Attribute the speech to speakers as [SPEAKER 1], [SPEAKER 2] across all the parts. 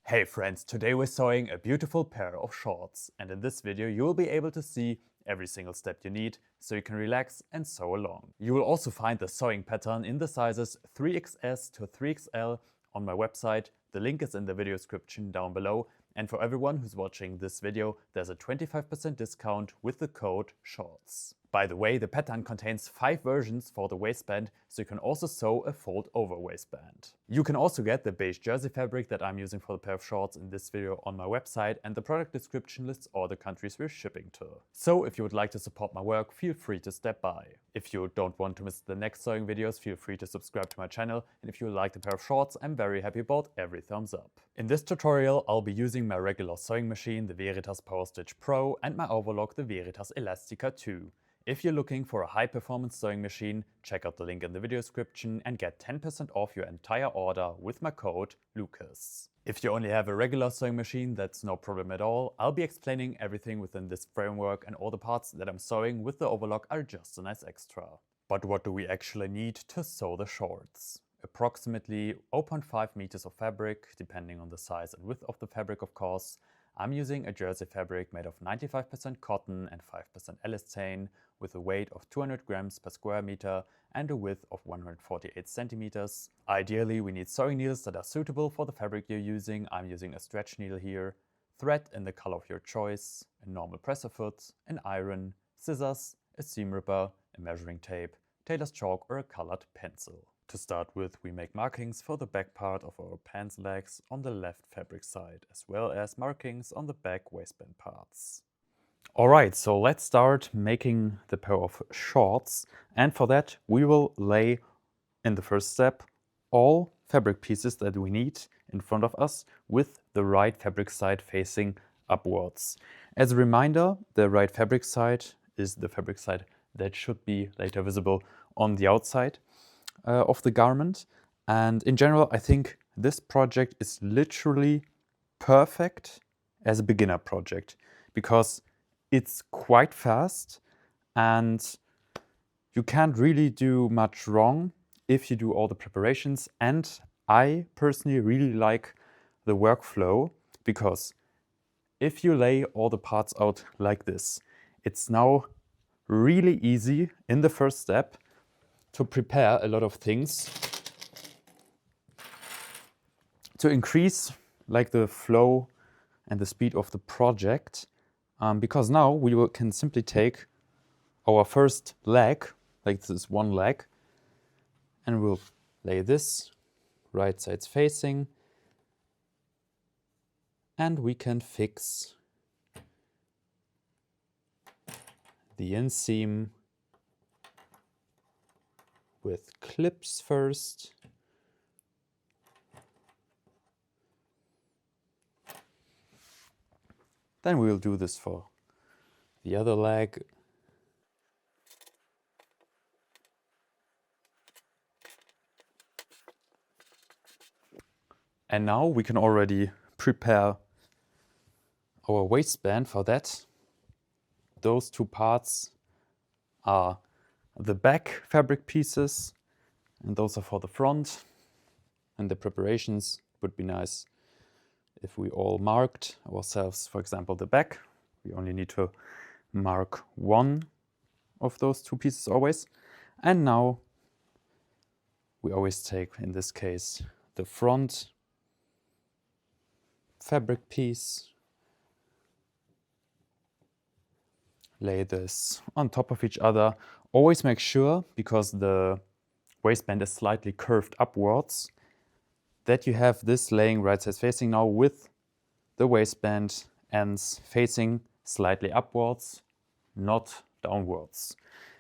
[SPEAKER 1] Hey friends, today we're sewing a beautiful pair of shorts, and in this video you will be able to see every single step you need so you can relax and sew along. You will also find the sewing pattern in the sizes 3XS to 3XL on my website. The link is in the video description down below, and for everyone who's watching this video there's a 25% discount with the code SHORTS. By the way, the pattern contains 5 versions for the waistband, so you can also sew a fold-over waistband. You can also get the beige jersey fabric that I'm using for the pair of shorts in this video on my website, and the product description lists all the countries we're shipping to. So if you would like to support my work, feel free to step by. If you don't want to miss the next sewing videos, feel free to subscribe to my channel, and if you like the pair of shorts, I'm very happy about every thumbs up. In this tutorial, I'll be using my regular sewing machine, the Veritas Power Stitch Pro, and my overlock, the Veritas Elastica 2. If you're looking for a high-performance sewing machine, check out the link in the video description and get 10% off your entire order with my code LUCAS. If you only have a regular sewing machine, that's no problem at all. I'll be explaining everything within this framework, and all the parts that I'm sewing with the overlock are just a nice extra. But what do we actually need to sew the shorts? Approximately 0.5 meters of fabric, depending on the size and width of the fabric of course. I'm using a jersey fabric made of 95% cotton and 5% elastane with a weight of 200 grams per square meter and a width of 148 centimeters. Ideally, we need sewing needles that are suitable for the fabric you're using. I'm using a stretch needle here, thread in the color of your choice, a normal presser foot, an iron, scissors, a seam ripper, a measuring tape, tailor's chalk or a colored pencil. To start with, we make markings for the back part of our pants legs on the left fabric side, as well as markings on the back waistband parts. Alright, so let's start making the pair of shorts, and for that we will lay in the first step all fabric pieces that we need in front of us with the right fabric side facing upwards. As a reminder, the right fabric side is the fabric side that should be later visible on the outside of the garment, and in general I think this project is literally perfect as a beginner project because it's quite fast and you can't really do much wrong if you do all the preparations. And I personally really like the workflow because if you lay all the parts out like this, it's now really easy in the first step to prepare a lot of things to increase like the flow and the speed of the project, because now we can simply take our first leg, like this is one leg, and we'll lay this right sides facing, and we can fix the inseam with clips first. Then we'll do this for the other leg. And now we can already prepare our waistband for that. Those two parts are the back fabric pieces, and those are for the front. And the preparations would be nice if we all marked ourselves, for example, the back. We only need to mark one of those two pieces always. And now we always take, in this case, the front fabric piece, lay this on top of each other. Always make sure, because the waistband is slightly curved upwards, that you have this laying right sides facing now with the waistband ends facing slightly upwards, not downwards.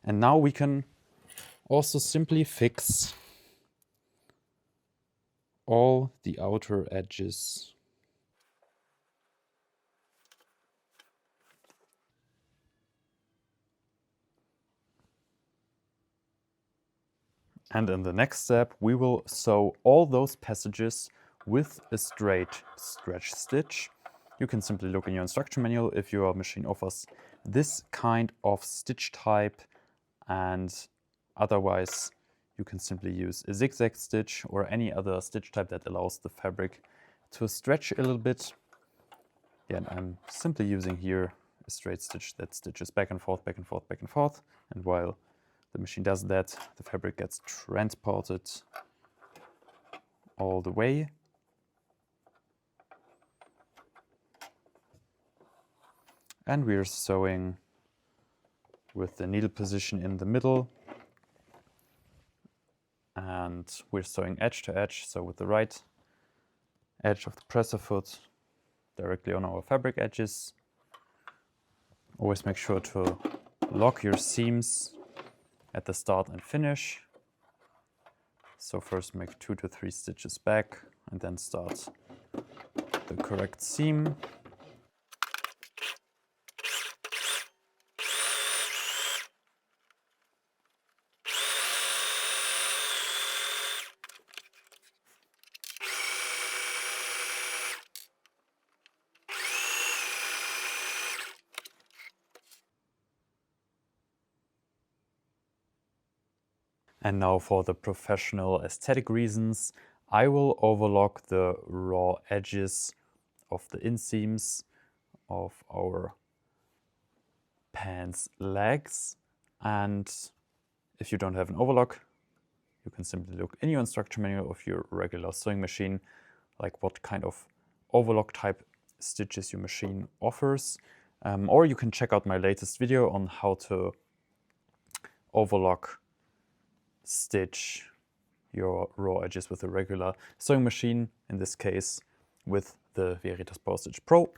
[SPEAKER 1] And now we can also simply fix all the outer edges. And in the next step, we will sew all those passages with a straight stretch stitch. You can simply look in your instruction manual if your machine offers this kind of stitch type, and otherwise you can simply use a zigzag stitch or any other stitch type that allows the fabric to stretch a little bit. Yeah, and I'm simply using here a straight stitch that stitches back and forth, back and forth, back and forth. And while the machine does that, the fabric gets transported all the way. And we're sewing with the needle position in the middle. And we're sewing edge to edge, so with the right edge of the presser foot directly on our fabric edges. Always make sure to lock your seams at the start and finish. So first make 2 to 3 stitches back and then start the correct seam. And now for the professional aesthetic reasons, I will overlock the raw edges of the inseams of our pants legs. And if you don't have an overlock, you can simply look in your instruction manual of your regular sewing machine, like what kind of overlock type stitches your machine offers. Or you can check out my latest video on how to overlock stitch your raw edges with a regular sewing machine, in this case with the Veritas Power Stitch Pro.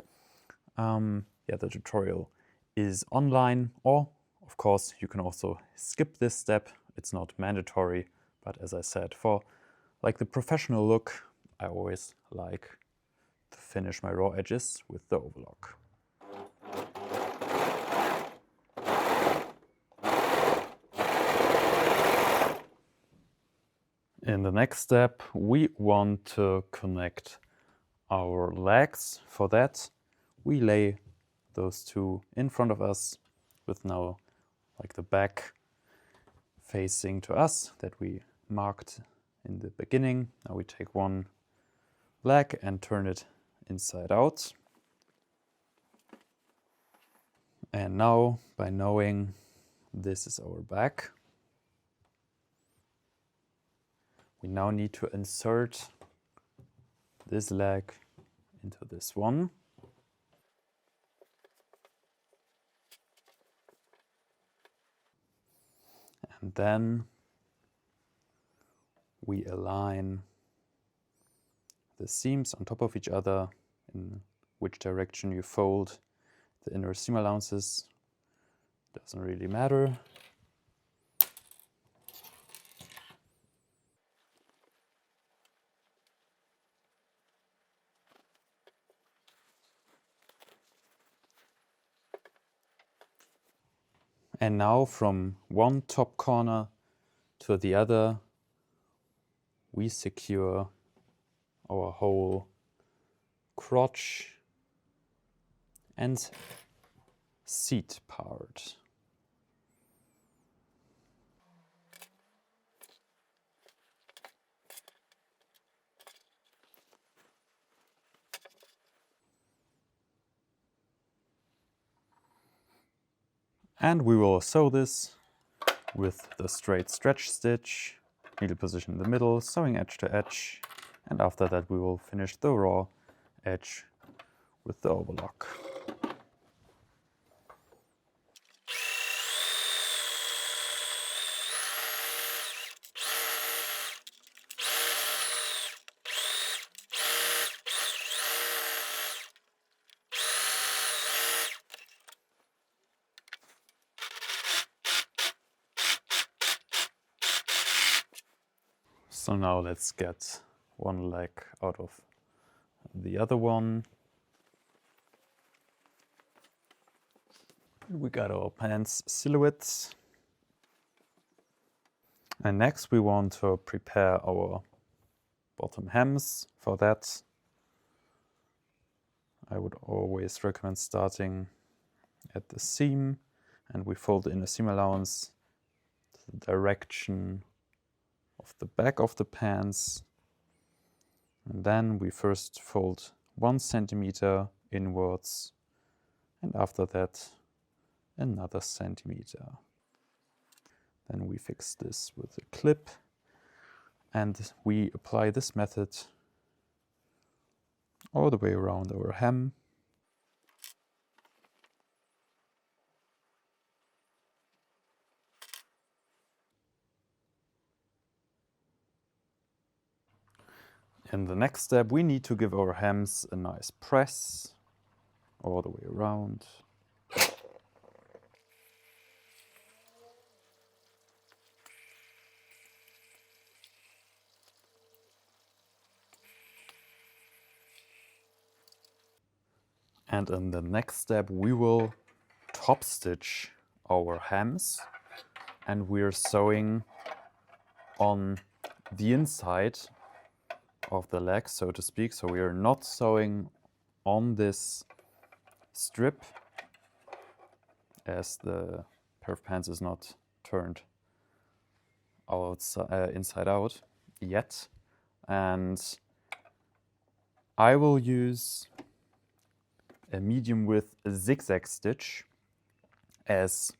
[SPEAKER 1] Yeah, the tutorial is online, or of course you can also skip this step. It's not mandatory, but as I said, for like the professional look, I always like to finish my raw edges with the overlock. In the next step, we want to connect our legs. For that, we lay those two in front of us with now like the back facing to us that we marked in the beginning. Now we take one leg and turn it inside out. And now, by knowing this is our back, we now need to insert this leg into this one. And then we align the seams on top of each other in which direction you fold the inner seam allowances. Doesn't really matter. And now from one top corner to the other, we secure our whole crotch and seat part. And we will sew this with the straight stretch stitch, needle position in the middle, sewing edge to edge, and after that we will finish the raw edge with the overlock. So now let's get one leg out of the other one. We got our pants silhouettes. And next we want to prepare our bottom hems. For that, I would always recommend starting at the seam, and we fold in a seam allowance to the direction of the back of the pants, And then we first fold 1 centimeter inwards, and after that another centimeter. Then we fix this with a clip, and we apply this method all the way around our hem. In the next step, we need to give our hems a nice press all the way around. And in the next step, we will top stitch our hems, and we're sewing on the inside of the leg, so to speak. So we are not sewing on this strip, as the pair of pants is not turned inside out yet. And I will use a medium width zigzag stitch, as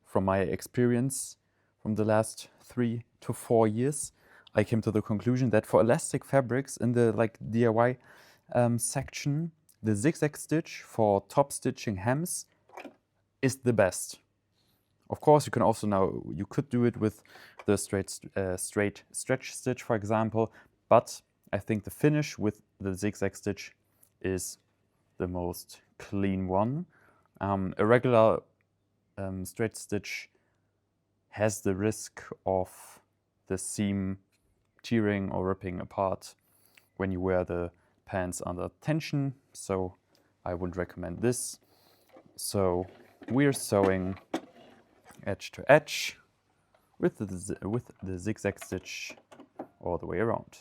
[SPEAKER 1] from my experience from the last 3 to 4 years, I came to the conclusion that for elastic fabrics in the DIY section, the zigzag stitch for top stitching hems is the best. Of course, you can also you could do it with the straight stretch stitch, for example, but I think the finish with the zigzag stitch is the most clean one. A regular straight stitch has the risk of the seam tearing or ripping apart when you wear the pants under tension, so I would recommend this. So we're sewing edge to edge with the zigzag stitch all the way around.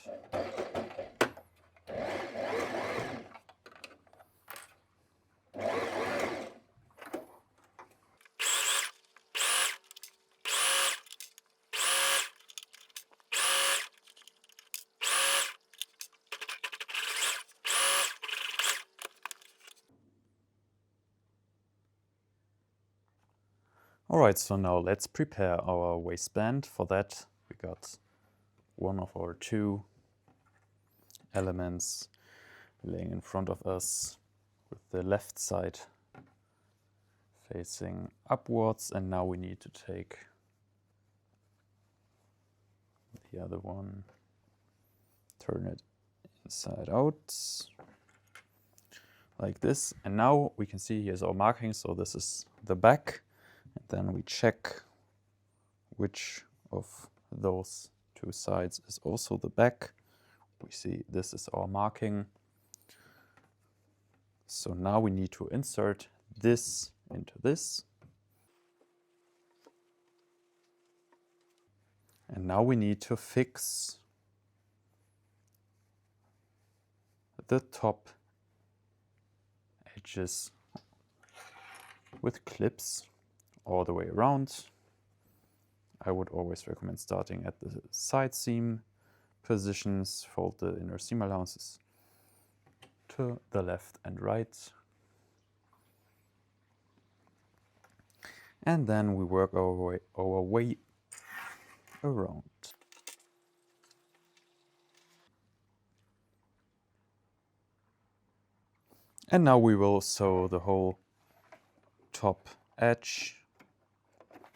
[SPEAKER 1] Alright, so now let's prepare our waistband. For that, we got one of our 2 elements laying in front of us with the left side facing upwards, and now we need to take the other one, turn it inside out like this, and now we can see here's our marking. So this is the back, and then we check which of those 2 sides is also the back. We see this is our marking. So now we need to insert this into this. And now we need to fix the top edges with clips all the way around. I would always recommend starting at the side seam positions, fold the inner seam allowances to the left and right. And then we work our way around. And now we will sew the whole top edge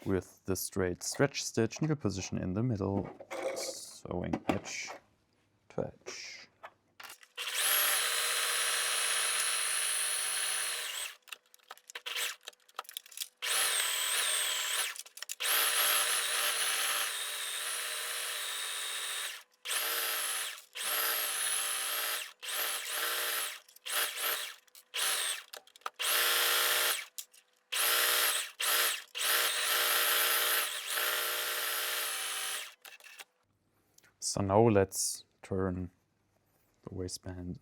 [SPEAKER 1] with the straight stretch stitch, needle position in the middle, sewing edge to edge. So now let's turn the waistband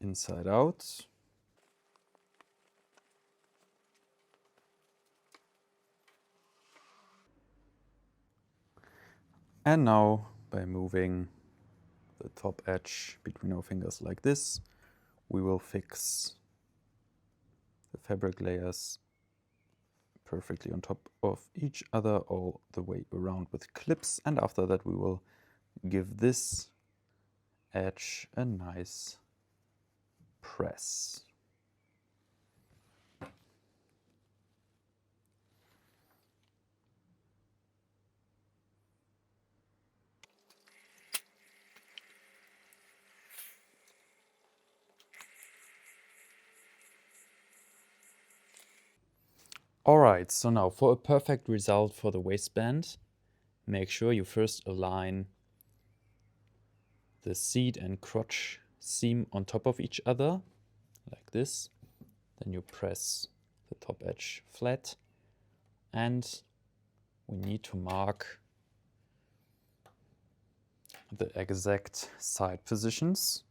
[SPEAKER 1] inside out. And now, by moving the top edge between our fingers like this. We will fix the fabric layers perfectly on top of each other all the way around with clips, and after that we will give this edge a nice press. Alright, so now for a perfect result for the waistband, make sure you first align the seat and crotch seam on top of each other, like this. Then you press the top edge flat, and we need to mark the exact side positions.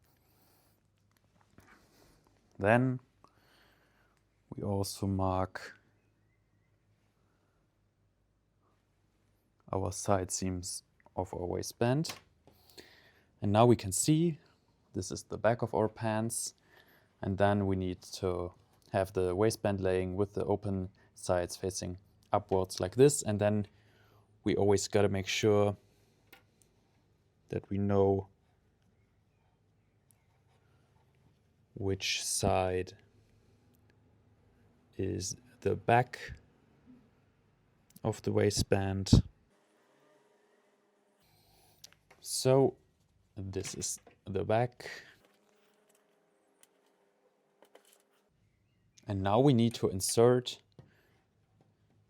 [SPEAKER 1] Then we also mark our side seams of our waistband. And now we can see this is the back of our pants, and then we need to have the waistband laying with the open sides facing upwards like this. And then we always got to make sure that we know which side is the back of the waistband. So this is the back. And now we need to insert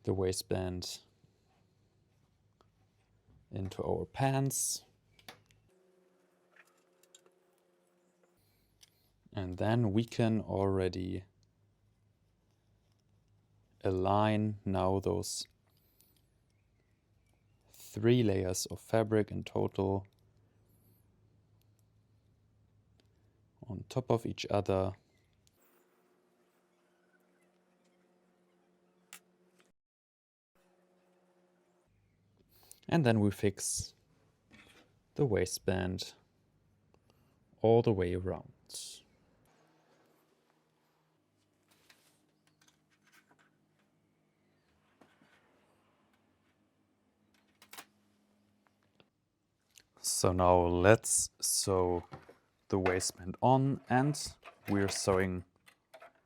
[SPEAKER 1] the waistband into our pants. And then we can already align now those 3 layers of fabric in total on top of each other. And then we fix the waistband all the way around. So now let's sew the waistband on, and we're sewing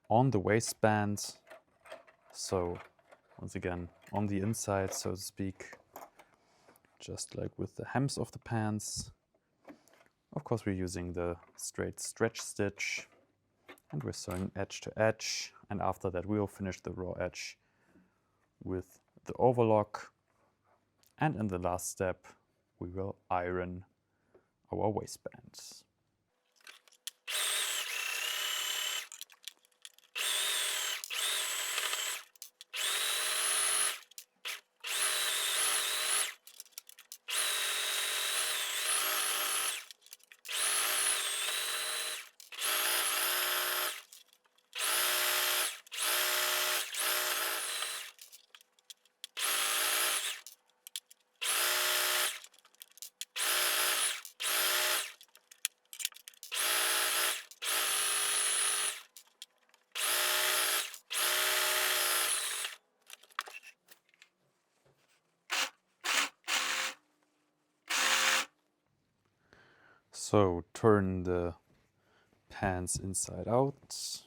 [SPEAKER 1] on the waistband. So once again, on the inside, so to speak, just like with the hems of the pants. Of course, we're using the straight stretch stitch, and we're sewing edge to edge. And after that, we'll finish the raw edge with the overlock. And in the last step, we will iron our waistbands. So turn the pants inside out,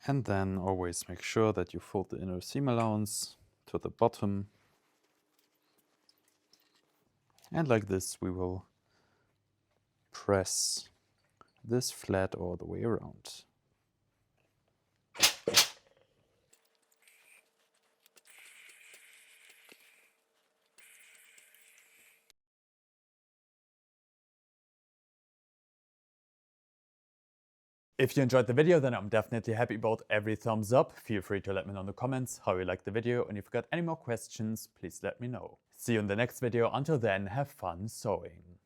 [SPEAKER 1] and then always make sure that you fold the inner seam allowance to the bottom. And like this, we will press this flat all the way around. If you enjoyed the video, then I'm definitely happy about every thumbs up. Feel free to let me know in the comments how you liked the video, and if you've got any more questions, please let me know. See you in the next video. Until then, have fun sewing.